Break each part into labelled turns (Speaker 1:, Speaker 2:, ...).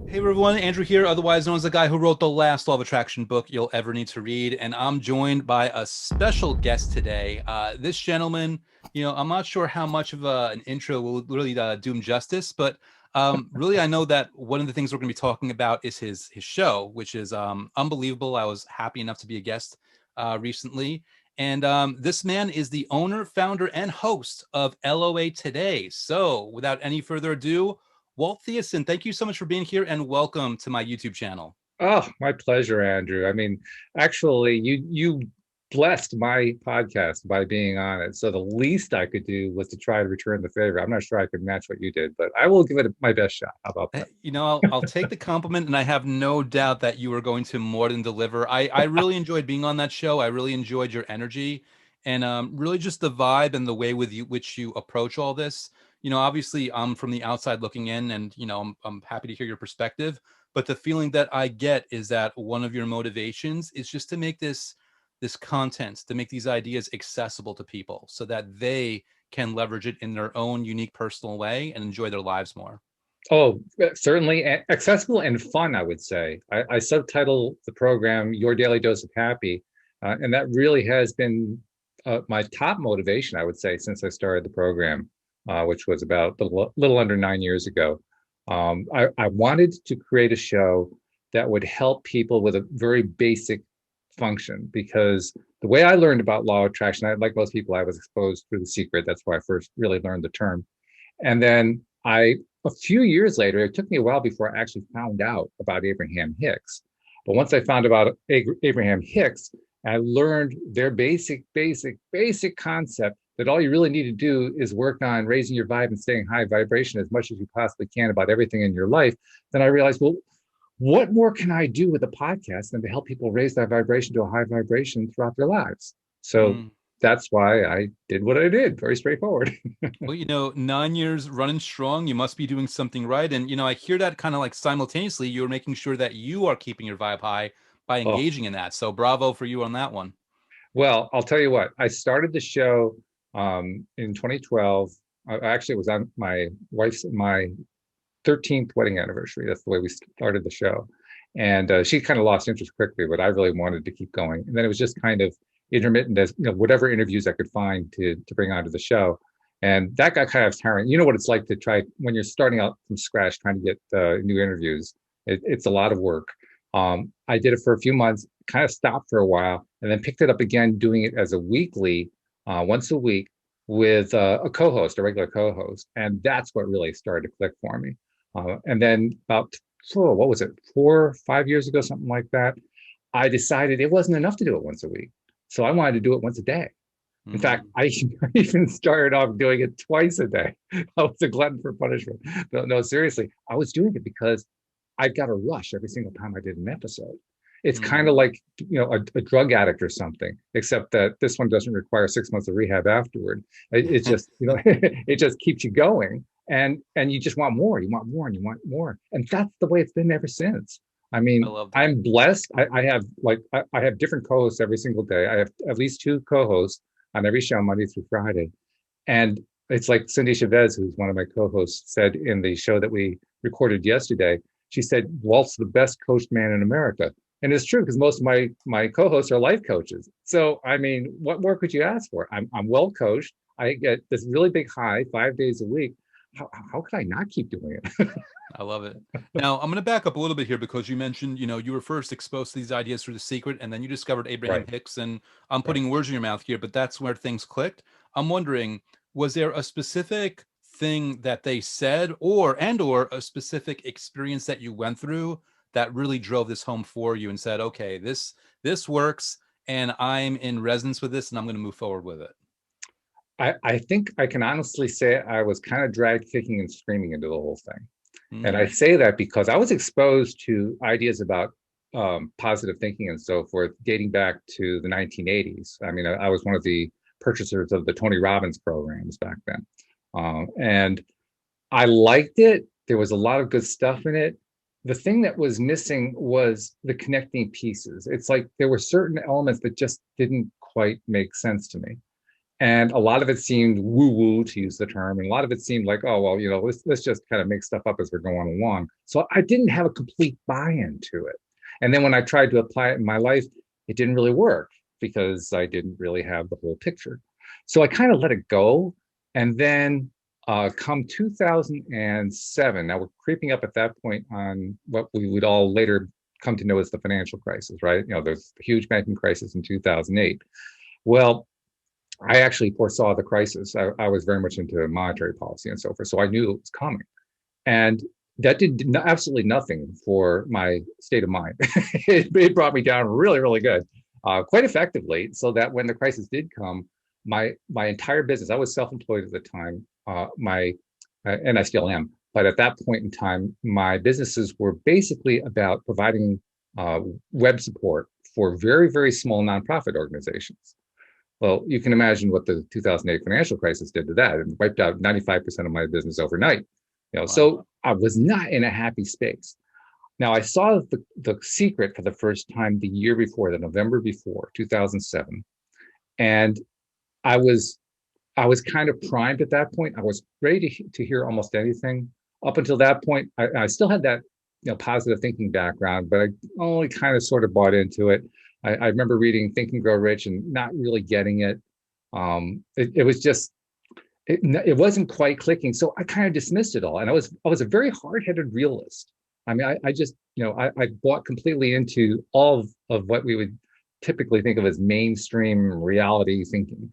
Speaker 1: Hey everyone, Andrew here, otherwise known as the guy who wrote the last Law of Attraction book you'll ever need to read. And I'm joined by a special guest today. This gentleman, I'm not sure how much of an intro will really do him justice, but really I know that one of the things we're going to be talking about is his show, which is unbelievable. I was happy enough to be a guest recently. And this man is the owner, founder, and host of LOA Today. So without any further ado, Walt Thiessen, thank you so much for being here and welcome to my YouTube channel.
Speaker 2: Oh, my pleasure, Andrew. I mean, actually, you blessed my podcast by being on it. So the least I could do was to try to return the favor. I'm not sure I could match what you did, but I will give it my best shot. How about that?
Speaker 1: I'll take the compliment, and I have no doubt that you are going to more than deliver. I really enjoyed being on that show. I really enjoyed your energy and really just the vibe and the way with which you approach all this. Obviously, I'm from the outside looking in, and I'm happy to hear your perspective. But the feeling that I get is that one of your motivations is just to make this content, to make these ideas accessible to people, so that they can leverage it in their own unique personal way and enjoy their lives more.
Speaker 2: Oh, certainly accessible and fun, I would say. I subtitle the program Your Daily Dose of Happy, and that really has been my top motivation, I would say, since I started the program, which was about a little under 9 years ago. I wanted to create a show that would help people with a very basic function because the way I learned about law of attraction, like most people, I was exposed through The Secret. That's where I first really learned the term. And then a few years later, it took me a while before I actually found out about Abraham Hicks. But once I found about Abraham Hicks, I learned their basic concept that all you really need to do is work on raising your vibe and staying high vibration as much as you possibly can about everything in your life. Then I realized, well, what more can I do with a podcast than to help people raise that vibration to a high vibration throughout their lives? So
Speaker 1: Mm.
Speaker 2: that's why I did what I did. Very straightforward.
Speaker 1: Well, 9 years running strong, you must be doing something right. And, I hear that kind of like simultaneously, you're making sure that you are keeping your vibe high by
Speaker 2: Oh,
Speaker 1: engaging in that. So bravo for you on that one.
Speaker 2: well, I'll tell you what, I started the show in 2012. Actually, it was on my 13th wedding anniversary. That's the way we started the show. And she kind of lost interest quickly, but I really wanted to keep going. And then it was just kind of intermittent as whatever interviews I could find to bring onto the show. And that got kind of tiring. You know what it's like to try when you're starting out from scratch, trying to get new interviews. It's a lot of work. I did it for a few months, kind of stopped for a while, and then picked it up again, doing it as a weekly, once a week with a co-host, a regular co-host. And that's what really started to click for me. And then about, what was it, 4 or 5 years ago, something like that, I decided it wasn't enough to do it once a week. So I wanted to do it once a day. In fact,
Speaker 1: Mm.
Speaker 2: I even started off doing it twice a day. I was a glutton for punishment. No, seriously, I was doing it because I got a rush every single time I did an episode. It's kind
Speaker 1: Mm.
Speaker 2: of like a drug addict or something, except that this one doesn't require 6 months of rehab afterward. It's just it just keeps you going, and you just want more. You want more, and you want more, and that's the way it's been ever since. I
Speaker 1: I
Speaker 2: mean,
Speaker 1: love that.
Speaker 2: I'm blessed. I have I have different co-hosts every single day. I have at least two co-hosts on every show, Monday through Friday, and it's like Cindy Chavez, who's one of my co-hosts, said in the show that we recorded yesterday. She said, Walt's the best coached man in America. And it's true because most of my co-hosts are life coaches. So I mean, what more could you ask for? I'm well coached. I get this really big high 5 days a week. How could I not keep doing it?
Speaker 1: I love it. Now, I'm going to back up a little bit here because you mentioned, you were first exposed to these ideas through The Secret, and then you discovered Abraham
Speaker 2: Right,
Speaker 1: Hicks. And I'm
Speaker 2: right.
Speaker 1: putting words in your mouth here, but that's where things clicked. I'm wondering, was there a specific thing that they said, or a specific experience that you went through that really drove this home for you and said, okay, this works, and I'm in resonance with this, and I'm going to move forward with it.
Speaker 2: I think I can honestly say I was kind of dragged kicking and screaming into the whole thing. And I
Speaker 1: Mm.
Speaker 2: say that because I was exposed to ideas about positive thinking and so forth dating back to the 1980s. I mean, I was one of the purchasers of the Tony Robbins programs back then. And I liked it. There was a lot of good stuff in it. The thing that was missing was the connecting pieces. It's like there were certain elements that just didn't quite make sense to me. And a lot of it seemed woo-woo, to use the term, and a lot of it seemed like, oh, well, let's just kind of make stuff up as we're going along. So I didn't have a complete buy-in to it. And then when I tried to apply it in my life, it didn't really work because I didn't really have the whole picture. So I kind of let it go. And then come 2007, now we're creeping up at that point on what we would all later come to know as the financial crisis, right? There's the huge banking crisis in 2008. Well, I actually foresaw the crisis. I was very much into monetary policy and so forth, so I knew it was coming. And that did absolutely nothing for my state of mind. It brought me down really, really good, quite effectively, so that when the crisis did come, my entire business, I was self-employed at the time, and I still am, but at that point in time, my businesses were basically about providing web support for very, very small nonprofit organizations. Well, you can imagine what the 2008 financial crisis did to that. It wiped out 95% of my business overnight.
Speaker 1: Wow.
Speaker 2: So I was not in a happy space. Now, I saw the Secret for the first time the year before, the November before, 2007. And I was kind of primed at that point. I was ready to hear almost anything. Up until that point, I still had that positive thinking background, but I only kind of sort of bought into it. I remember reading Think and Grow Rich and not really getting it. It was just, it wasn't quite clicking. So I kind of dismissed it all. And I was a very hard-headed realist. I mean, I just, I bought completely into all of what we would typically think of as mainstream reality thinking.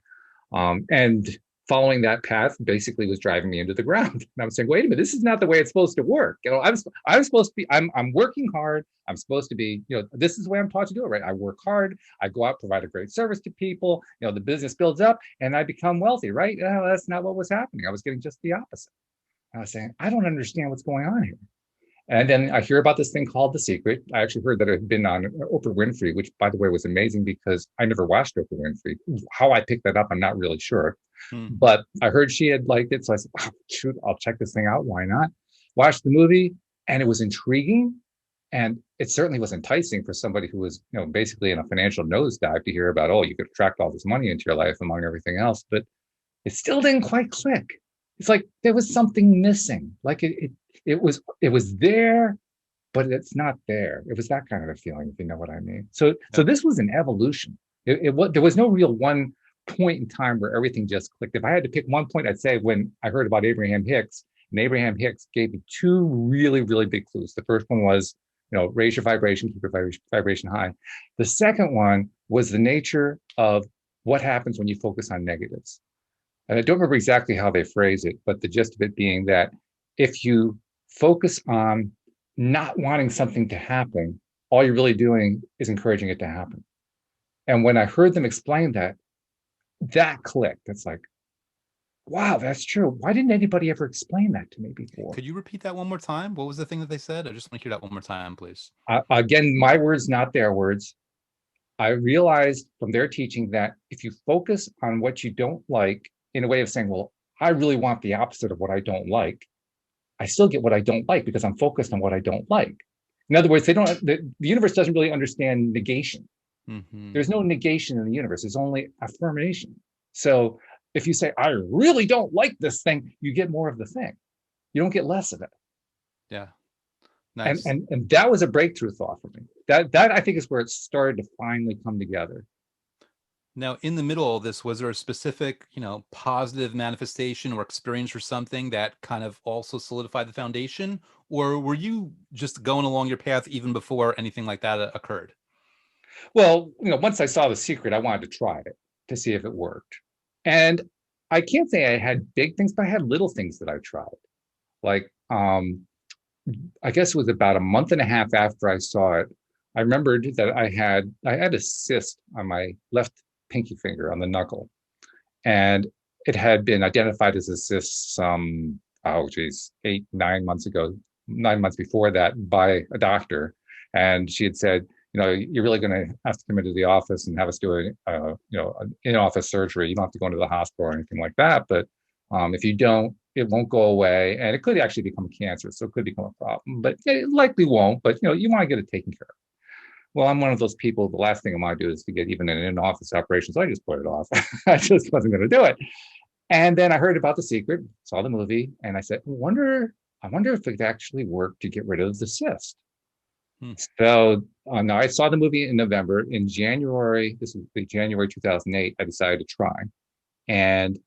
Speaker 2: And following that path basically was driving me into the ground. And I was saying, wait a minute, this is not the way it's supposed to work. I'm supposed to be, I'm working hard. I'm supposed to be, this is the way I'm taught to do it, right? I work hard. I go out, provide a great service to people. The business builds up and I become wealthy, right? No, that's not what was happening. I was getting just the opposite. I was saying, I don't understand what's going on here. And then I hear about this thing called The Secret. I actually heard that it had been on Oprah Winfrey, which, by the way, was amazing because I never watched Oprah Winfrey. How I picked that up, I'm not really sure. But I heard she had liked it. So I said, oh, shoot, I'll check this thing out. Why not? Watched the movie, and it was intriguing. And it certainly was enticing for somebody who was, basically in a financial nosedive to hear about, oh, you could attract all this money into your life, among everything else. But it still didn't quite click. It's like there was something missing. Like it was there, but it's not there. It was that kind of a feeling, if you know what I mean. So this was an evolution. There was no real one point in time where everything just clicked. If I had to pick one point, I'd say when I heard about Abraham Hicks, and Abraham Hicks gave me two really, really big clues. The first one was, raise your vibration, keep your vibration high. The second one was the nature of what happens when you focus on negatives. And I don't remember exactly how they phrase it, but the gist of it being that if you focus on not wanting something to happen, all you're really doing is encouraging it to happen. And when I heard them explain that clicked. It's like, wow, that's true. Why didn't anybody ever explain that to me before?
Speaker 1: Could you repeat that one more time? What was the thing that they said? I just want to hear that one more time, please.
Speaker 2: Again, my words, not their words. I realized from their teaching that if you focus on what you don't like, in a way of saying, well, I really want the opposite of what I don't like, I still get what I don't like because I'm focused on what I don't like. In other words, the universe doesn't really understand negation. Mm-hmm. There's no negation in the universe. There's only affirmation. So if you say, I really don't like this thing, you get more of the thing. You don't get less of it.
Speaker 1: Yeah. Nice.
Speaker 2: And that was a breakthrough thought for me. That I think is where it started to finally come together.
Speaker 1: Now, in the middle of this, was there a specific, positive manifestation or experience or something that kind of also solidified the foundation? Or were you just going along your path even before anything like that occurred?
Speaker 2: Well, once I saw The Secret, I wanted to try it to see if it worked. And I can't say I had big things, but I had little things that I tried. Like, I guess it was about a month and a half after I saw it, I remembered that I had a cyst on my left pinky finger on the knuckle. And it had been identified as a cyst some, 9 months ago, 9 months before that by a doctor. And she had said, you're really going to have to come into the office and have us do an in-office surgery. You don't have to go into the hospital or anything like that. But if you don't, it won't go away. And it could actually become cancer. So it could become a problem, but it likely won't. But, you want to get it taken care of. Well, I'm one of those people, the last thing I want to do is to get even an in-office operation. So I just put it off. I just wasn't going to do it. And then I heard about The Secret, saw the movie, and I said, I wonder if it actually worked to get rid of the cyst.
Speaker 1: Hmm.
Speaker 2: So now I saw the movie in November. In January, this was January 2008, I decided to try. And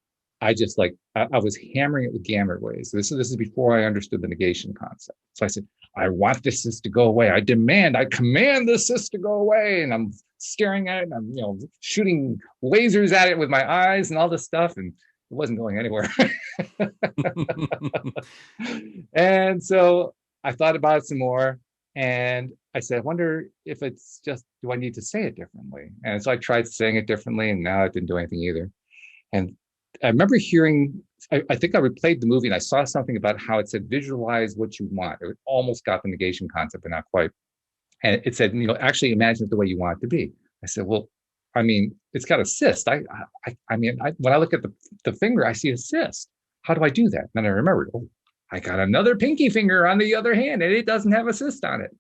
Speaker 2: I just I was hammering it with gamma waves. This is before I understood the negation concept. So I said, I want this cyst to go away. I command this cyst to go away. And I'm staring at it, and I'm shooting lasers at it with my eyes and all this stuff, and it wasn't going anywhere. And so I thought about it some more, and I said, I wonder if it's just, do I need to say it differently? And so I tried saying it differently, and now it didn't do anything either. And I remember hearing, I think I replayed the movie, and I saw something about how it said, visualize what you want. It almost got the negation concept, but not quite. And it said, actually imagine it the way you want it to be. I said, well, I mean, it's got a cyst. When I look at the finger, I see a cyst. How do I do that? And then I remembered, oh, I got another pinky finger on the other hand, and it doesn't have a cyst on it.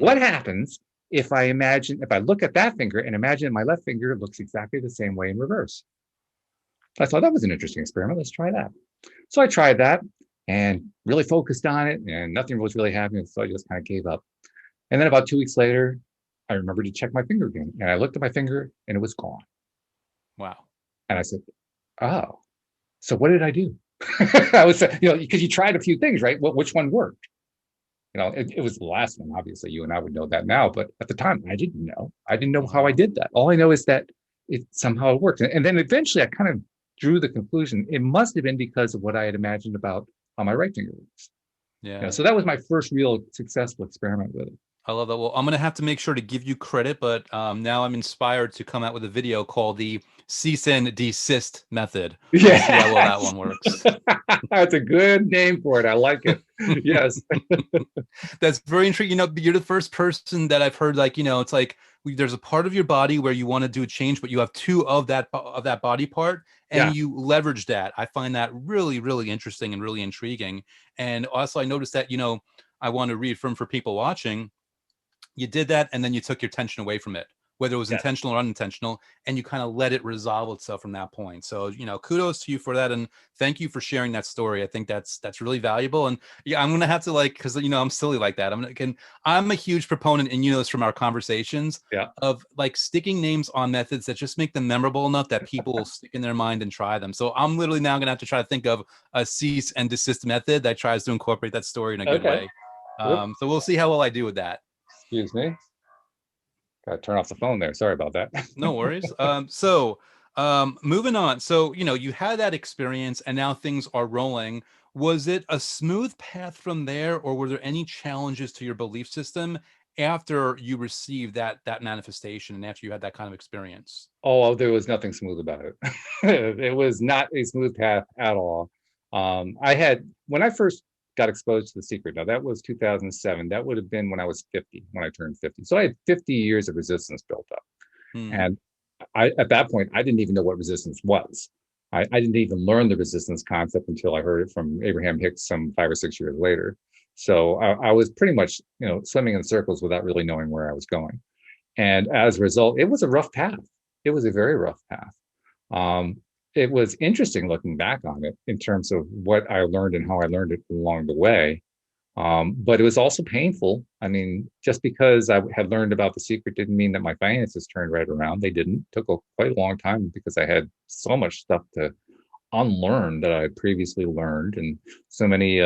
Speaker 2: What happens if I look at that finger and imagine my left finger looks exactly the same way in reverse? I thought that was an interesting experiment. Let's try that. So I tried that and really focused on it, and nothing was really happening. So I just kind of gave up. And then about 2 weeks later, I remembered to check my finger again. And I looked at my finger, and it was gone.
Speaker 1: Wow.
Speaker 2: And I said, oh, so what did I do? I was, because you tried a few things, right? Which one worked? It was the last one. Obviously, you and I would know that now. But at the time, I didn't know. I didn't know how I did that. All I know is that it somehow worked. And then eventually, I kind of drew the conclusion it must have been because of what I had imagined about how my right finger works.
Speaker 1: Yeah.
Speaker 2: So that was my first real successful experiment with it.
Speaker 1: I love that. Well, I'm going to have to make sure to give you credit, but now I'm inspired to come out with a video called the cease and desist method.
Speaker 2: Yeah.
Speaker 1: See how well that one works.
Speaker 2: That's a good name for it. I like it. Yes.
Speaker 1: That's very intriguing. You're the first person that I've heard, it's like there's a part of your body where you want to do a change, but you have two of that body part, and you leverage that. I find that really, really interesting and really intriguing. And also I noticed that, I want to reaffirm for people watching, you did that, and then you took your tension away from it, whether it was intentional or unintentional, and you kind of let it resolve itself from that point. So, kudos to you for that, and thank you for sharing that story. I think that's really valuable. And yeah, I'm gonna have to because I'm silly like that. I'm a huge proponent, and this from our conversations, of sticking names on methods that just make them memorable enough that people will stick in their mind and try them. So I'm literally now gonna have to try to think of a cease and desist method that tries to incorporate that story in a good way. So we'll see how well I do with that.
Speaker 2: Excuse me. Got to turn off the phone there. Sorry about that.
Speaker 1: No worries. Moving on. So, you had that experience, and now things are rolling. Was it a smooth path from there, or were there any challenges to your belief system after you received that manifestation and after you had that kind of experience?
Speaker 2: Oh, there was nothing smooth about it. It was not a smooth path at all. When I first got exposed to The Secret. Now that was 2007. That would have been when I was 50, when I turned 50. So I had 50 years of resistance built up. And at that point, I didn't even know what resistance was. I didn't even learn the resistance concept until I heard it from Abraham Hicks some 5 or 6 years later. So I was pretty much, swimming in circles without really knowing where I was going. And as a result, it was a rough path. It was a very rough path. It was interesting looking back on it in terms of what I learned and how I learned it along the way. But it was also painful. I mean, just because I had learned about The Secret didn't mean that my finances turned right around. They didn't. It took quite a long time because I had so much stuff to unlearn that I had previously learned, and so many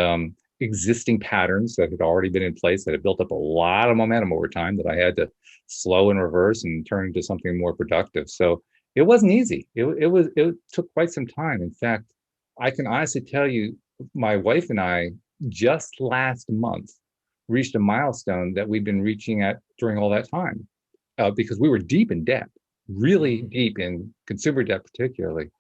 Speaker 2: existing patterns that had already been in place that had built up a lot of momentum over time that I had to slow and reverse and turn into something more productive. So it wasn't easy. It took quite some time. In fact, I can honestly tell you, my wife and I just last month reached a milestone that we've been reaching at during all that time, because we were deep in debt, really deep in consumer debt particularly.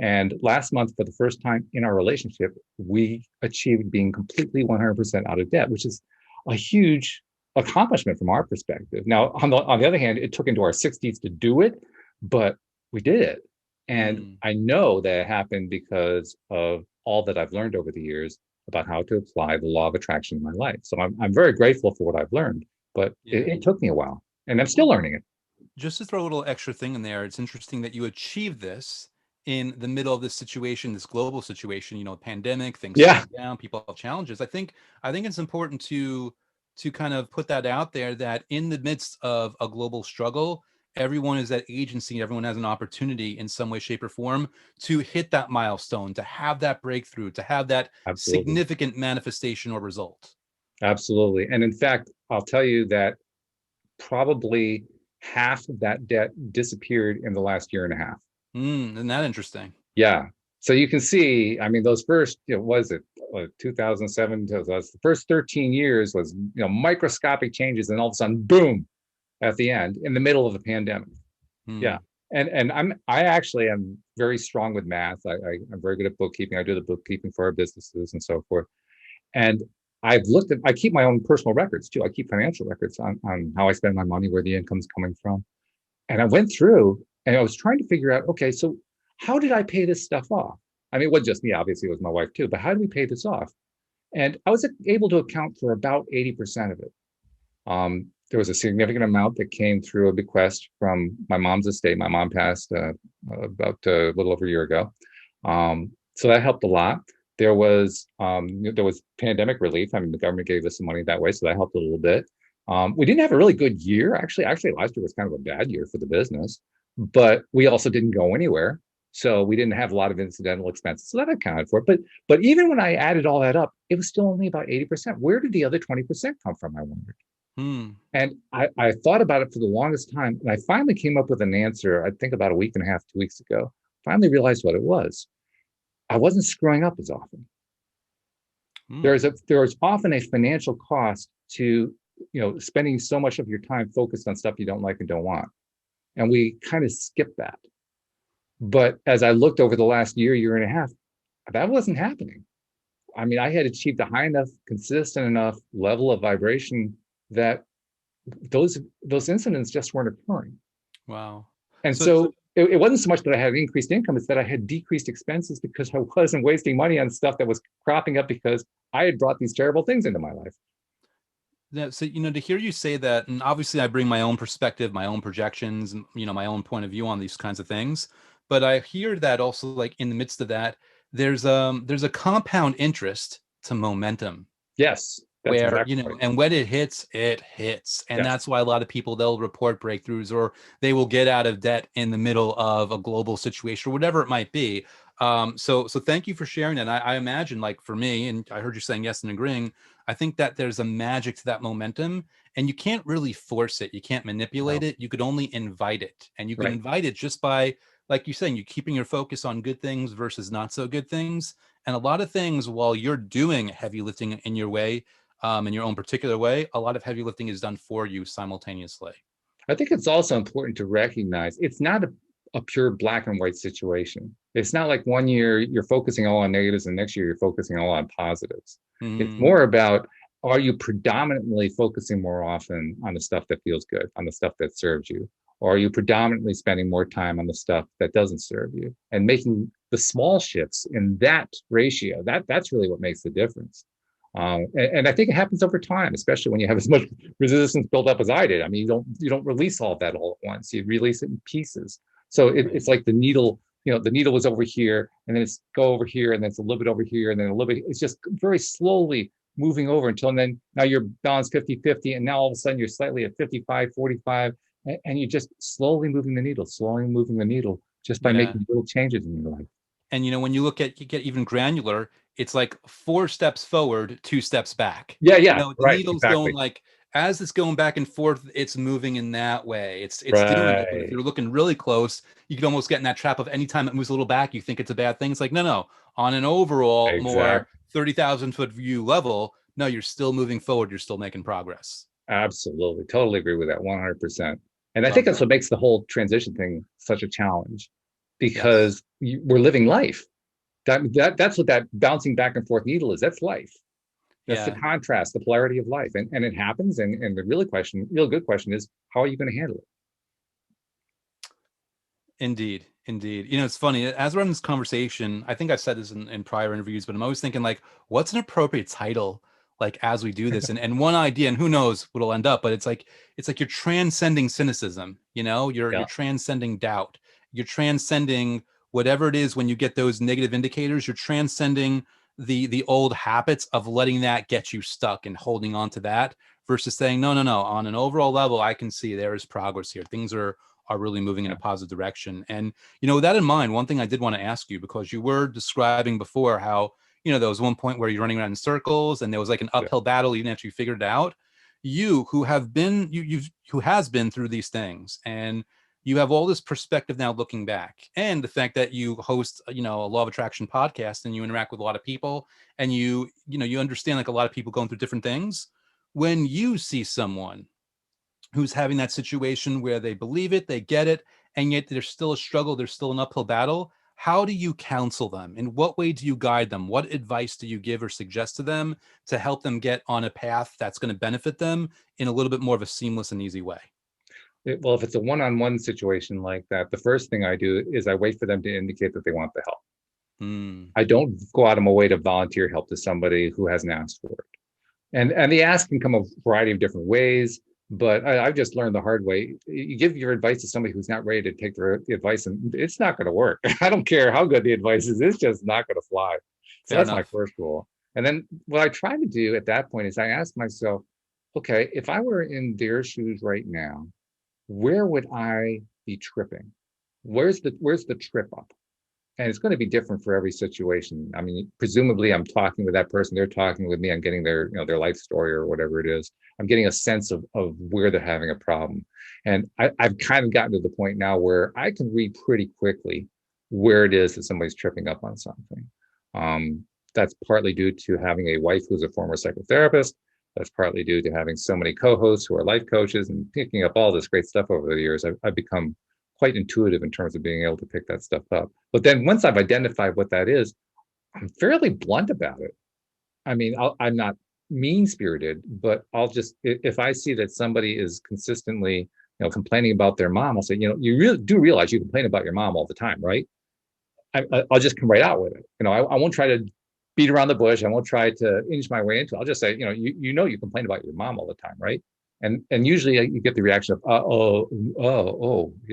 Speaker 2: And last month, for the first time in our relationship, we achieved being completely 100% out of debt, which is a huge accomplishment from our perspective. Now, on the other hand, it took into our 60s to do it, but we did it. And I know that it happened because of all that I've learned over the years about how to apply the law of attraction in my life. So I'm very grateful for what I've learned, but it took me a while. and I'm still learning it.
Speaker 1: Just to throw a little extra thing in there, it's interesting that you achieved this in the middle of this situation, this global situation, pandemic, things
Speaker 2: Yeah,
Speaker 1: slowing down, people have challenges. I think it's important to kind of put that out there, that in the midst of a global struggle, everyone is at agency, everyone has an opportunity in some way, shape, or form to hit that milestone, to have that breakthrough, to have that
Speaker 2: absolutely.
Speaker 1: significant manifestation or result.
Speaker 2: Absolutely. And in fact, I'll tell you that probably half of that debt disappeared in the last year and a half.
Speaker 1: Isn't that interesting?
Speaker 2: Yeah. So you can see, I mean, those first, was it 2007 to the first 13 years was, microscopic changes, and all of a sudden, boom, at the end, in the middle of the pandemic. Yeah.
Speaker 1: Hmm.
Speaker 2: And I actually am very strong with math. I'm very good at bookkeeping. I do the bookkeeping for our businesses and so forth. And I keep my own personal records too. I keep financial records on how I spend my money, where the income's coming from. And I went through and I was trying to figure out, okay, so how did I pay this stuff off? I mean, it wasn't just me, obviously, it was my wife too, but how do we pay this off? And I was able to account for about 80% of it. There was a significant amount that came through a bequest from my mom's estate. My mom passed about a little over a year ago. So that helped a lot. There was pandemic relief. I mean, the government gave us some money that way, so that helped a little bit. We didn't have a really good year. Actually, last year was kind of a bad year for the business, but we also didn't go anywhere. So we didn't have a lot of incidental expenses. So that accounted for it. But even when I added all that up, it was still only about 80%. Where did the other 20% come from, I wondered.
Speaker 1: Hmm.
Speaker 2: And I thought about it for the longest time. And I finally came up with an answer, I think about a week and a half, 2 weeks ago. Finally realized what it was. I wasn't screwing up as often.
Speaker 1: Hmm.
Speaker 2: There's often a financial cost to spending so much of your time focused on stuff you don't like and don't want. And we kind of skip that. But as I looked over the last year and a half, that wasn't happening. I mean, I had achieved a high enough, consistent enough level of vibration that those incidents just weren't occurring.
Speaker 1: Wow.
Speaker 2: And
Speaker 1: So,
Speaker 2: so it wasn't so much that I had increased income, it's that I had decreased expenses because I wasn't wasting money on stuff that was cropping up because I had brought these terrible things into my life.
Speaker 1: yeah, so to hear you say that, and obviously I bring my own perspective, my own projections, and my own point of view on these kinds of things. But I hear that also, like in the midst of that, there's a compound interest to momentum,
Speaker 2: Yes, that's
Speaker 1: where
Speaker 2: exactly right.
Speaker 1: and when it hits, and
Speaker 2: Yes.
Speaker 1: that's why a lot of people, they'll report breakthroughs, or they will get out of debt in the middle of a global situation or whatever it might be. So thank you for sharing that. I imagine, like, for me, and I heard you saying yes and agreeing, I think that there's a magic to that momentum, and you can't really force it, you can't manipulate
Speaker 2: No.
Speaker 1: it, you could only invite it. And you can
Speaker 2: Right.
Speaker 1: invite it just by, like you're saying, you keeping your focus on good things versus not so good things. And a lot of things, while you're doing heavy lifting in your way, in your own particular way, a lot of heavy lifting is done for you simultaneously.
Speaker 2: I think it's also important to recognize it's not a pure black and white situation. It's not like one year you're focusing all on negatives and next year you're focusing all on positives. It's
Speaker 1: Mm,
Speaker 2: more about, are you predominantly focusing more often on the stuff that feels good, on the stuff that serves you? Or are you predominantly spending more time on the stuff that doesn't serve you, and making the small shifts in that ratio? That's really what makes the difference. And I think it happens over time, especially when you have as much resistance built up as I did. I mean, you don't release all of that all at once. You release it in pieces. So
Speaker 1: right.
Speaker 2: it's like the needle. The needle was over here, and then it's go over here, and then it's a little bit over here, and then a little bit. It's just very slowly moving over until then now you're balanced 50-50, and now all of a sudden you're slightly at 55-45, and you're just slowly moving the needle just by
Speaker 1: Yeah.
Speaker 2: making little changes in your life.
Speaker 1: And when you get even granular, it's like 4 steps forward, 2 steps back.
Speaker 2: Yeah, yeah,
Speaker 1: The
Speaker 2: right,
Speaker 1: needle's going,
Speaker 2: exactly.
Speaker 1: like, as it's going back and forth, it's moving in that way. It's doing it. But if
Speaker 2: Right,
Speaker 1: you're looking really close, you could almost get in that trap of, anytime it moves a little back, you think it's a bad thing. It's like, no, no. On an overall more
Speaker 2: exactly.
Speaker 1: 30,000 foot view level, no, you're still moving forward. You're still making progress.
Speaker 2: Absolutely. Totally agree with that 100%. And I think
Speaker 1: Love
Speaker 2: that's
Speaker 1: that.
Speaker 2: what makes the whole transition thing such a challenge,
Speaker 1: Yes.
Speaker 2: because we're living life. That's what that bouncing back and forth needle is. That's life. That's the
Speaker 1: Yeah.
Speaker 2: contrast, the polarity of life. And it happens. And the real good question is, how are you going to handle it?
Speaker 1: Indeed, indeed. It's funny. As we're in this conversation, I think I've said this in prior interviews, but I'm always thinking, like, what's an appropriate title, like as we do this, and one idea, and who knows what'll end up, but it's like you're transcending cynicism, you're
Speaker 2: Yeah.
Speaker 1: transcending doubt, you're transcending whatever it is. When you get those negative indicators, you're transcending the old habits of letting that get you stuck and holding on to that, versus saying, no, no, no, on an overall level, I can see there is progress here. Things are really moving in a positive direction. And, with that in mind, one thing I did want to ask you, because you were describing before how, there was one point where you're running around in circles and there was like an
Speaker 2: Yeah.
Speaker 1: uphill battle even after you figured it out. You who have been, who has been through these things, and you have all this perspective now looking back, and the fact that you host, a law of attraction podcast, and you interact with a lot of people, and you understand like a lot of people going through different things. When you see someone who's having that situation where they believe it, they get it, and yet there's still a struggle, there's still an uphill battle, how do you counsel them? In what way do you guide them? What advice do you give or suggest to them to help them get on a path that's going to benefit them in a little bit more of a seamless and easy way?
Speaker 2: Well, if it's a one-on-one situation like that, the first thing I do is I wait for them to indicate that they want the help. I don't go out of my way to volunteer help to somebody who hasn't asked for it. And the ask can come a variety of different ways, but I've just learned the hard way. You give your advice to somebody who's not ready to take the advice, and it's not going to work. I don't care how good the advice is; it's just not going to fly. So
Speaker 1: Fair
Speaker 2: that's
Speaker 1: enough.
Speaker 2: my first rule. And then what I try to do at that point is I ask myself, okay, if I were in their shoes right now, where would I be tripping? Where's the trip up? And it's going to be different for every situation. I mean, presumably I'm talking with that person, they're talking with me, I'm getting their life story or whatever it is. I'm getting a sense of where they're having a problem. And I've kind of gotten to the point now where I can read pretty quickly where it is that somebody's tripping up on something. That's partly due to having a wife who's a former psychotherapist. That's partly due to having so many co-hosts who are life coaches and picking up all this great stuff over the years. I've become quite intuitive in terms of being able to pick that stuff up. But then once I've identified what that is, I'm fairly blunt about it. I mean, I'm not mean-spirited, but I'll just, if I see that somebody is consistently, complaining about their mom, I'll say, you really do realize you complain about your mom all the time, right? I'll just come right out with it. I won't try to beat around the bush. I won't try to inch my way into it. I'll just say, you complain about your mom all the time, right? And usually you get the reaction of,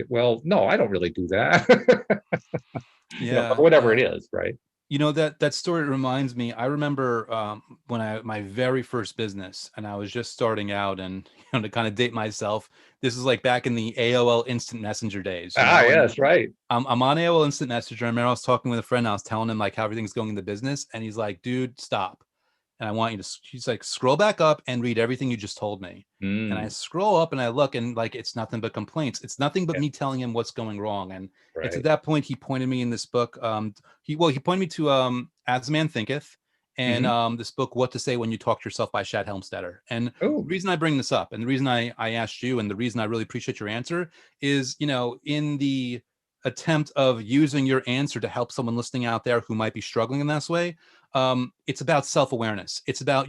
Speaker 2: well, no, I don't really do that.
Speaker 1: Yeah.
Speaker 2: Or whatever it is, right?
Speaker 1: That story reminds me. I remember when my very first business, and I was just starting out, and to kind of date myself, this is like back in the AOL Instant Messenger days, and
Speaker 2: Yes, right.
Speaker 1: I'm on AOL Instant Messenger. I remember I was talking with a friend. I was telling him like how everything's going in the business, and he's like, "Dude, stop." And I want you to, he's like, scroll back up and read everything you just told me. And I scroll up and I look, and like, it's nothing but complaints. It's nothing but me telling him what's going wrong. And it's at
Speaker 2: Right.
Speaker 1: that point, he pointed me in this book. He pointed me to As a Man Thinketh, and
Speaker 2: Hmm.
Speaker 1: this book, What to Say When You Talk to Yourself by Shad Helmstetter. And the
Speaker 2: Oh,
Speaker 1: reason I bring this up, and the reason I asked you, and the reason I really appreciate your answer is, in the attempt of using your answer to help someone listening out there who might be struggling in this way, it's about self-awareness. It's about,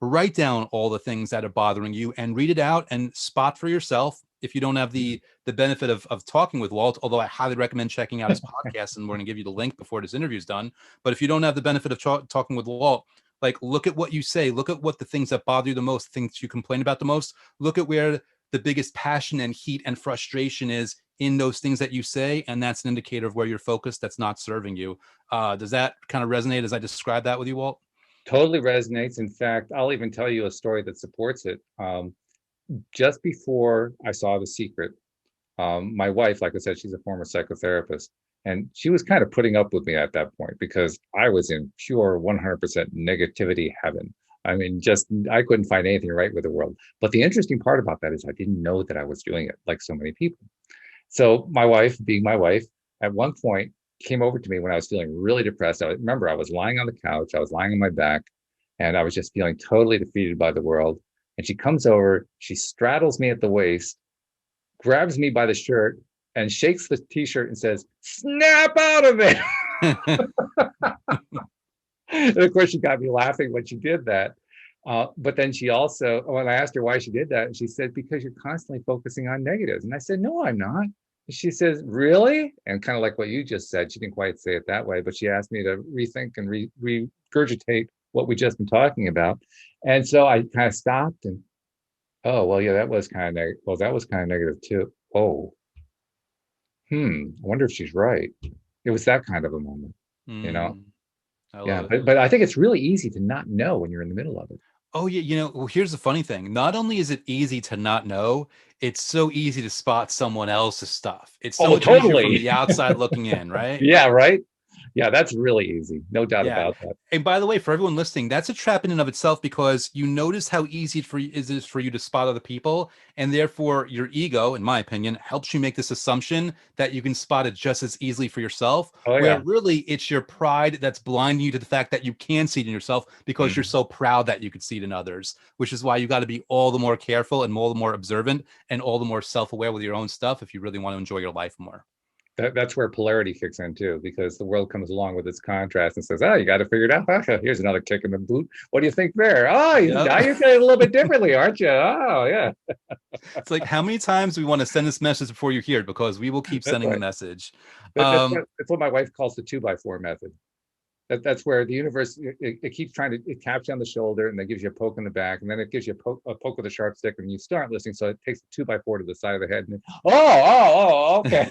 Speaker 1: write down all the things that are bothering you and read it out and spot for yourself. If you don't have the benefit of talking with Walt, although I highly recommend checking out his podcast, and we're going to give you the link before this interview is done. But if you don't have the benefit of talking with Walt, like, look at what you say, look at what the things that bother you the most, things you complain about the most, look at where the biggest passion and heat and frustration is in those things that you say, and that's an indicator of where you're focused that's not serving you. Does that kind of resonate as I describe that with you, Walt?
Speaker 2: totally resonates. In fact, I'll even tell you a story that supports it. Just before I saw The Secret, my wife, like I said, she's a former psychotherapist, and she was kind of putting up with me at that point because I was in pure 100% negativity heaven. I mean, I couldn't find anything right with the world. But the interesting part about that is I didn't know that I was doing it like so many people. So my wife, being my wife, at one point came over to me when I was feeling really depressed. I remember I was lying on the couch, I was lying on my back, and I was just feeling totally defeated by the world. And she comes over, she straddles me at the waist, grabs me by the shirt, and shakes the t-shirt and says, "Snap out of it." And of course, she got me laughing when she did that. But then she also, when I asked her why she did that, and she said, "Because you're constantly focusing on negatives." And I said, "No, I'm not." And she says, "Really?" And kind of like what you just said, she didn't quite say it that way, but she asked me to rethink and regurgitate what we just been talking about. And so I kind of stopped and, oh, well, yeah, that was kind of negative. Well, that was kind of negative too. Oh, I wonder if she's right. It was that kind of a moment, you know?
Speaker 1: Mm, I
Speaker 2: Yeah,
Speaker 1: love it.
Speaker 2: but I think it's really easy to not know when you're in the middle of it.
Speaker 1: Oh yeah, well, here's the funny thing. Not only is it easy to not know, it's so easy to spot someone else's stuff. It's so
Speaker 2: Oh,
Speaker 1: much easier from
Speaker 2: totally.
Speaker 1: the outside looking in, right?
Speaker 2: Yeah, right. Yeah, that's really easy. No doubt
Speaker 1: Yeah.
Speaker 2: about that.
Speaker 1: And by the way, for everyone listening, that's a trap in and of itself because you notice how easy it is for you to spot other people, and therefore your ego, in my opinion, helps you make this assumption that you can spot it just as easily for yourself,
Speaker 2: Oh
Speaker 1: where
Speaker 2: yeah.
Speaker 1: really it's your pride that's blinding you to the fact that you can see it in yourself because you're
Speaker 2: Mm.
Speaker 1: so proud that you could see it in others, which is why you got to be all the more careful and all the more observant and all the more self-aware with your own stuff if you really want to enjoy your life more.
Speaker 2: That's where polarity kicks in too, because the world comes along with its contrast and says, "Oh, you got to figure it out. Here's another kick in the boot. What do you think there? Oh,
Speaker 1: Yeah.
Speaker 2: now you're getting a little bit differently, aren't you? Oh, yeah,
Speaker 1: It's like, how many times do we want to send this message before you hear it? Because we will keep
Speaker 2: that's
Speaker 1: sending the
Speaker 2: right.
Speaker 1: message.
Speaker 2: That's what my wife calls the 2x4 method. That's where the universe it keeps trying to it taps you on the shoulder and then gives you a poke in the back and then it gives you a poke with a sharp stick and you start listening. So it takes a 2x4 to the side of the head and then, okay,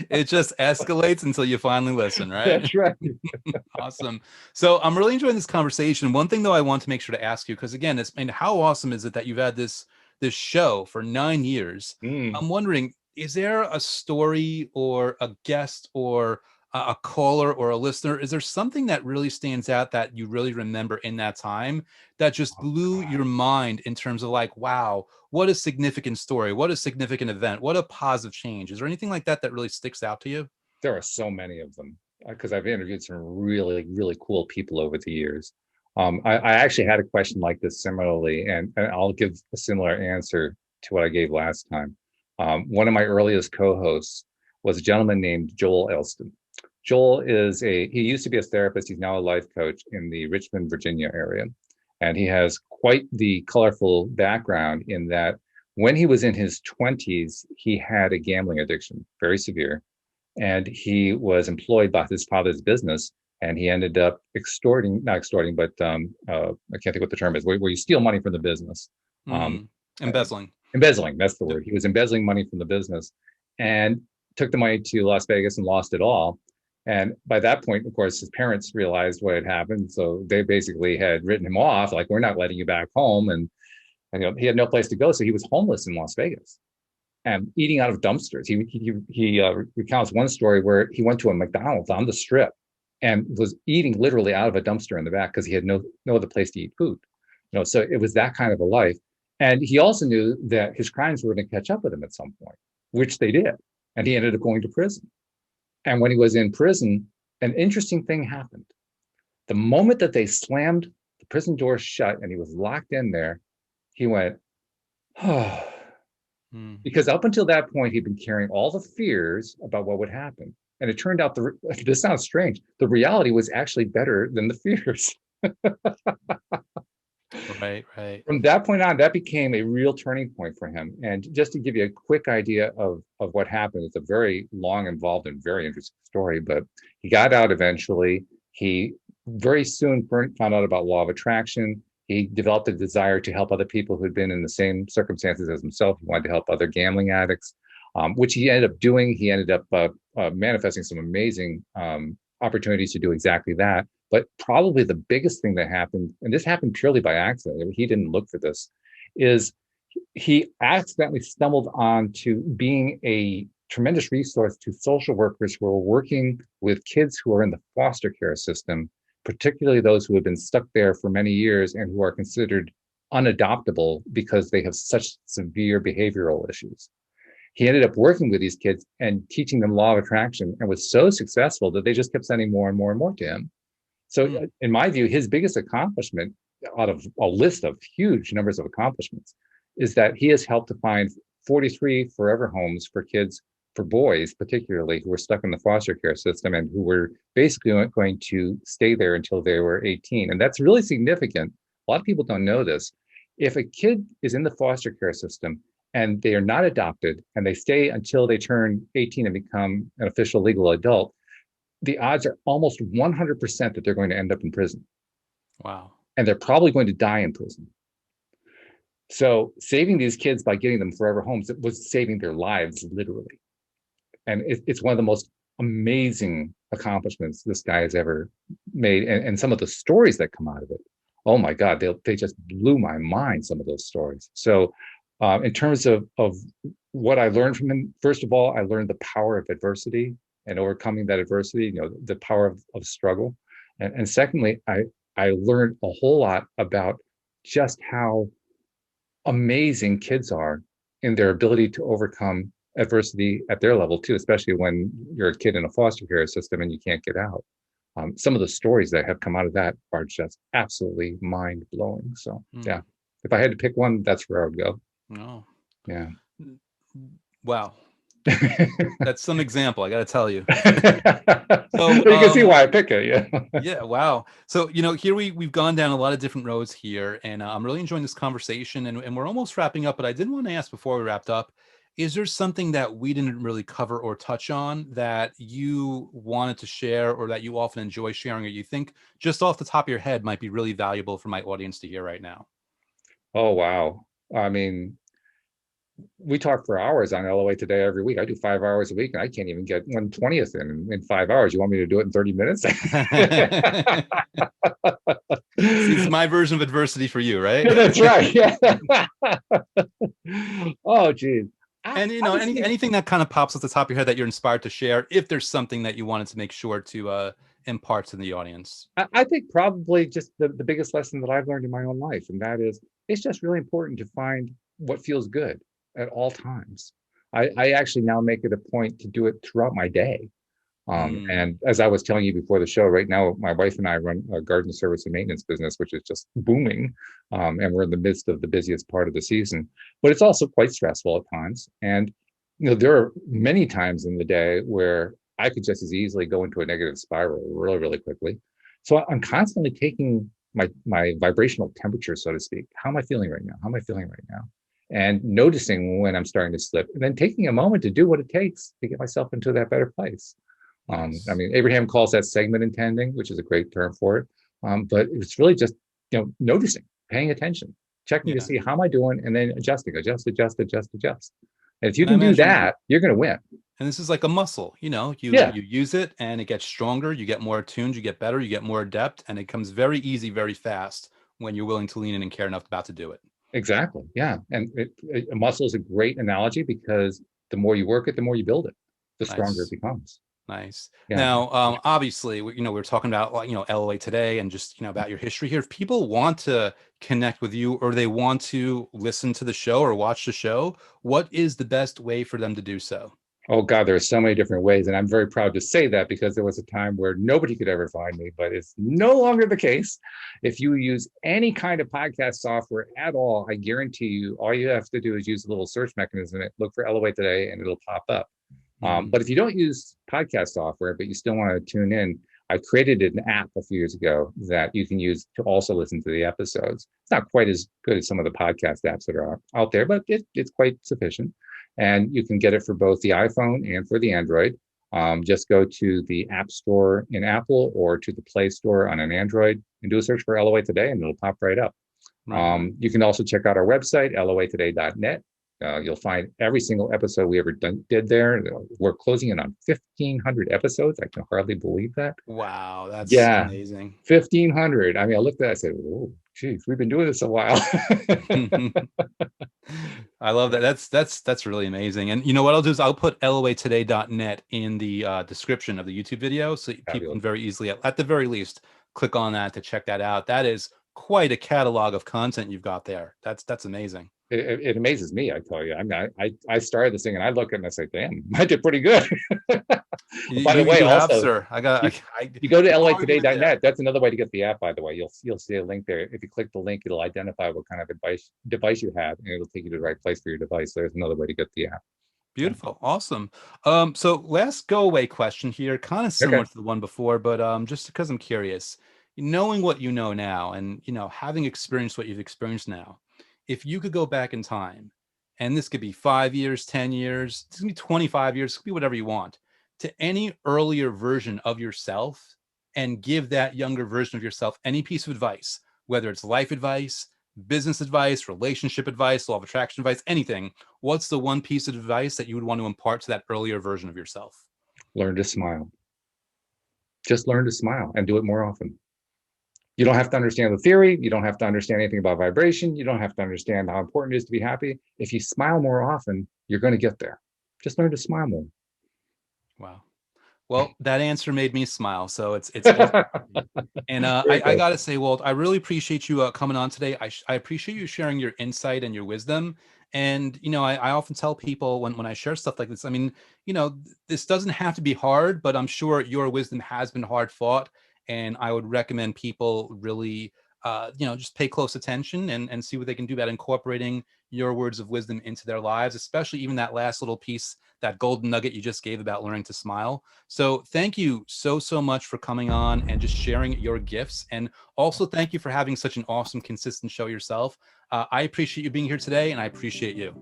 Speaker 1: It just escalates until you finally listen, right?
Speaker 2: that's right.
Speaker 1: Awesome. So I'm really enjoying this conversation. One thing though, I want to make sure to ask you, because again, how awesome is it that you've had this show for 9 years?
Speaker 2: Mm.
Speaker 1: I'm wondering, is there a story or a guest or a caller or a listener? Is there something that really stands out that you really remember in that time that just
Speaker 2: Oh,
Speaker 1: blew
Speaker 2: God.
Speaker 1: your mind in terms of like, wow, what a significant story, what a significant event, what a positive change? Is there anything like that that really sticks out to you?
Speaker 2: There are so many of them because I've interviewed some really, really cool people over the years. I actually had a question like this similarly, and I'll give a similar answer to what I gave last time. One of my earliest co-hosts was a gentleman named Joel Elston. Joel he used to be a therapist. He's now a life coach in the Richmond, Virginia area. And he has quite the colorful background in that when he was in his 20s, he had a gambling addiction, very severe and he was employed by his father's business and he ended up not extorting but I can't think what the term is where you steal money from the business. um,
Speaker 1: Mm,
Speaker 2: uh,
Speaker 1: embezzling.
Speaker 2: Embezzling, that's the
Speaker 1: Yep.
Speaker 2: word. He was embezzling money from the business and took the money to Las Vegas and lost it all. And by that point, of course, his parents realized what had happened, so they basically had written him off, like, we're not letting you back home. And he had no place to go, so he was homeless in Las Vegas and eating out of dumpsters. He recounts one story where he went to a McDonald's on the strip and was eating literally out of a dumpster in the back because he had no other place to eat food. So it was that kind of a life. And he also knew that his crimes were going to catch up with him at some point, which they did. And he ended up going to prison. And when he was in prison, an interesting thing happened. The moment that they slammed the prison door shut and he was locked in there, he went, oh,
Speaker 1: Mm.
Speaker 2: because up until that point, he'd been carrying all the fears about what would happen. And it turned out, this sounds strange, the reality was actually better than the fears.
Speaker 1: Right, right.
Speaker 2: From that point on, that became a real turning point for him. And just to give you a quick idea of what happened, it's a very long, involved, and very interesting story, but he got out eventually. He very soon found out about law of attraction. He developed a desire to help other people who'd been in the same circumstances as himself. He wanted to help other gambling addicts, which he ended up doing. He ended up manifesting some amazing opportunities to do exactly that. But probably the biggest thing that happened, and this happened purely by accident, I mean, he didn't look for this, is he accidentally stumbled onto being a tremendous resource to social workers who are working with kids who are in the foster care system, particularly those who have been stuck there for many years and who are considered unadoptable because they have such severe behavioral issues. He ended up working with these kids and teaching them law of attraction and was so successful that they just kept sending more and more and more to him. So
Speaker 1: Mm.
Speaker 2: in my view, his biggest accomplishment out of a list of huge numbers of accomplishments is that he has helped to find 43 forever homes for kids, for boys particularly, who were stuck in the foster care system and who were basically going to stay there until they were 18. And that's really significant. A lot of people don't know this. If a kid is in the foster care system and they are not adopted and they stay until they turn 18 and become an official legal adult, the odds are almost 100% that they're going to end up in prison.
Speaker 1: Wow.
Speaker 2: and they're probably going to die in prison. So saving these kids by getting them forever homes was saving their lives, literally. And it's one of the most amazing accomplishments this guy has ever made. And some of the stories that come out of it, oh my God, they just blew my mind, some of those stories. So in terms of what I learned from him, first of all, I learned the power of adversity and overcoming that adversity, the power of struggle. And secondly, I learned a whole lot about just how amazing kids are in their ability to overcome adversity at their level too, especially when you're a kid in a foster care system and you can't get out. Some of the stories that have come out of that are just absolutely mind blowing. So yeah, if I had to pick one, that's where I would go.
Speaker 1: No.
Speaker 2: Yeah.
Speaker 1: Wow. That's some example, I got to tell you.
Speaker 2: So you can see why I pick it. Yeah.
Speaker 1: Yeah. Wow. So, here we've gone down a lot of different roads here, and I'm really enjoying this conversation, and we're almost wrapping up, but I did want to ask before we wrapped up, is there something that we didn't really cover or touch on that you wanted to share, or that you often enjoy sharing, or you think just off the top of your head might be really valuable for my audience to hear right now?
Speaker 2: Oh, wow. I mean, we talk for hours on LOA Today every week. I do 5 hours a week, and I can't even get 1/20th in 5 hours. You want me to do it in 30 minutes?
Speaker 1: It's my version of adversity for you, right?
Speaker 2: That's right. Yeah. Oh, geez.
Speaker 1: And anything that kind of pops off the top of your head that you're inspired to share, if there's something that you wanted to make sure to impart to the audience.
Speaker 2: I think probably just the biggest lesson that I've learned in my own life, and that is it's just really important to find what feels good at all times. I actually now make it a point to do it throughout my day. And as I was telling you before the show, right now, my wife and I run a garden service and maintenance business, which is just booming. And we're in the midst of the busiest part of the season, but it's also quite stressful at times. And, there are many times in the day where I could just as easily go into a negative spiral really, really quickly. So I'm constantly taking my vibrational temperature, so to speak. How am I feeling right now? How am I feeling right now? And noticing when I'm starting to slip, and then taking a moment to do what it takes to get myself into that better place.
Speaker 1: Nice.
Speaker 2: I mean, Abraham calls that segment intending, which is a great term for it. But it's really just, noticing, paying attention, checking to see how am I doing, and then adjusting, adjust. And if you
Speaker 1: And I
Speaker 2: can do
Speaker 1: imagine,
Speaker 2: that, you're going to win.
Speaker 1: and this is like a muscle, you
Speaker 2: Yeah,
Speaker 1: use it and it gets stronger, you get more attuned, you get better, you get more adept, and it comes very easy, very fast when you're willing to lean in and care enough about to do it.
Speaker 2: exactly. Yeah. And a muscle is a great analogy because the more you work it, the more you build it, the stronger it
Speaker 1: Nice.
Speaker 2: becomes.
Speaker 1: Nice.
Speaker 2: Yeah.
Speaker 1: Now, obviously, we're talking about, like, LOA Today and just, about your history here. If people want to connect with you, or they want to listen to the show or watch the show, what is the best way for them to do so?
Speaker 2: Oh God, there are so many different ways. And I'm very proud to say that because there was a time where nobody could ever find me, but it's no longer the case. If you use any kind of podcast software at all, I guarantee you, all you have to do is use a little search mechanism, look for LOA Today, and it'll pop up. But if you don't use podcast software, but you still want to tune in, I created an app a few years ago that you can use to also listen to the episodes. It's not quite as good as some of the podcast apps that are out there, but it's quite sufficient. And you can get it for both the iPhone and for the Android. Just go to the App Store in Apple or to the Play Store on an Android and do a search for LOA Today, and it'll pop right up.
Speaker 1: Right.
Speaker 2: You can also check out our website, loatoday.net. You'll find every single episode we ever did there. We're closing in on 1,500 episodes. I can hardly believe that.
Speaker 1: Wow, that's
Speaker 2: Yeah,
Speaker 1: amazing.
Speaker 2: 1,500. I mean, I looked at it, I said, oh, geez, we've been doing this a while.
Speaker 1: I love that. That's really amazing. And what I'll do is I'll put loatoday.net in the description of the YouTube video, so people can very easily, at the very least, click on that to check that out. That is quite a catalog of content you've got there. That's amazing.
Speaker 2: It amazes me, I tell you. I mean, I started this thing and I look at it and I say, damn, I did pretty good. By the way,
Speaker 1: you have,
Speaker 2: also,
Speaker 1: sir.
Speaker 2: you go to loatoday.net. That's another way to get the app, by the way. You'll see a link there. If you click the link, it'll identify what kind of device you have, and it'll take you to the right place for your device. There's another way to get the app.
Speaker 1: Beautiful. Awesome. So last go away question here, kind of similar to the one before, but just because I'm curious, knowing what you know now, and having experienced what you've experienced now, if you could go back in time, and this could be 5 years, 10 years, this could be 25 years, it could be whatever you want, to any earlier version of yourself, and give that younger version of yourself any piece of advice, whether it's life advice, business advice, relationship advice, law of attraction advice, anything, what's the one piece of advice that you would want to impart to that earlier version of yourself?
Speaker 2: Learn to smile. Just learn to smile and do it more often. You don't have to understand the theory. You don't have to understand anything about vibration. You don't have to understand how important it is to be happy. If you smile more often, you're going to get there. Just learn to smile more.
Speaker 1: Wow. Well, that answer made me smile. So it's awesome. And I got to say, Walt, I really appreciate you coming on today. I appreciate you sharing your insight and your wisdom. And, I often tell people when I share stuff like this, I mean, this doesn't have to be hard, but I'm sure your wisdom has been hard fought. And I would recommend people really, just pay close attention and see what they can do about incorporating your words of wisdom into their lives, especially even that last little piece, that golden nugget you just gave about learning to smile. So thank you so much for coming on and just sharing your gifts. And also thank you for having such an awesome, consistent show yourself. I appreciate you being here today, and I appreciate you.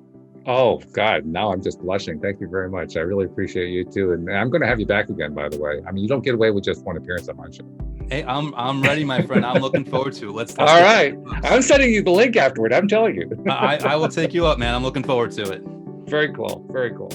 Speaker 2: Oh, God, now I'm just blushing. Thank you very much. I really appreciate you too. And I'm going to have you back again, by the way. I mean, you don't get away with just one appearance on my show.
Speaker 1: Hey, I'm ready, my friend. I'm looking forward to it. Let's
Speaker 2: All right. I'm sending you the link afterward. I'm telling you.
Speaker 1: I will take you up, man. I'm looking forward to it.
Speaker 2: Very cool. Very cool.